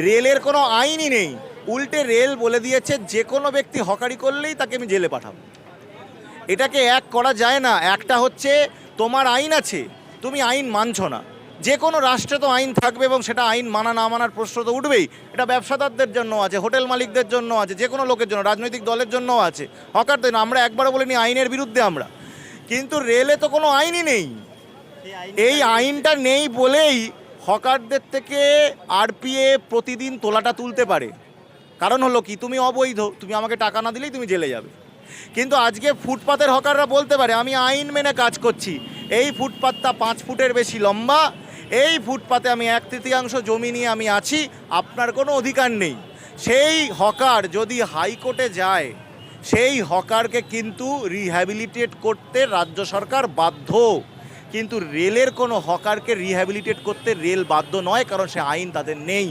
রেলের কোনো আইনই নেই, উল্টে রেল বলে দিয়েছে যে কোনো ব্যক্তি হকারি করলেই তাকে আমি জেলে পাঠাবো। এটাকে এক করা যায় না। একটা হচ্ছে তোমার আইন আছে, তুমি আইন মানছ না। যে কোনো রাষ্ট্রে তো আইন থাকবে এবং সেটা আইন মানা না মানার প্রশ্ন তো উঠবেই। এটা ব্যবসাদারদের জন্য আছে, হোটেল মালিকদের জন্য আছে, যে কোনো লোকের জন্য, রাজনৈতিক দলের জন্যও আছে। হকারদের না, আমরা একবারও বলিনি আইনের বিরুদ্ধে আমরা, কিন্তু রেলে তো কোনো আইনই নেই। এই আইনটা নেই বলেই হকারদের থেকে আরপিএ প্রতিদিন তোলাটা তুলতে পারে। কারণ হলো কি, তুমি অবৈধ, তুমি আমাকে টাকা না দিলেই তুমি জেলে যাবে। কিন্তু আজকে ফুটপাতের হকাররা বলতে পারে আমি আইন মেনে কাজ করছি, এই ফুটপাতটা 5 ফুটের বেশি লম্বা, এই ফুটপাতে আমি 1/3 জমি নিয়ে আমি আছি, আপনার কোনো অধিকার নেই। সেই হকার যদি হাইকোর্টে যায়, সেই হকারকে কিন্তু রিহ্যাবিলিটেট করতে রাজ্য সরকার বাধ্য। কিন্তু রেলের কোনো হকারকে রিহ্যাবিলিটেট করতে রেল বাধ্য নয়, কারণ সে আইন তাদের নেই।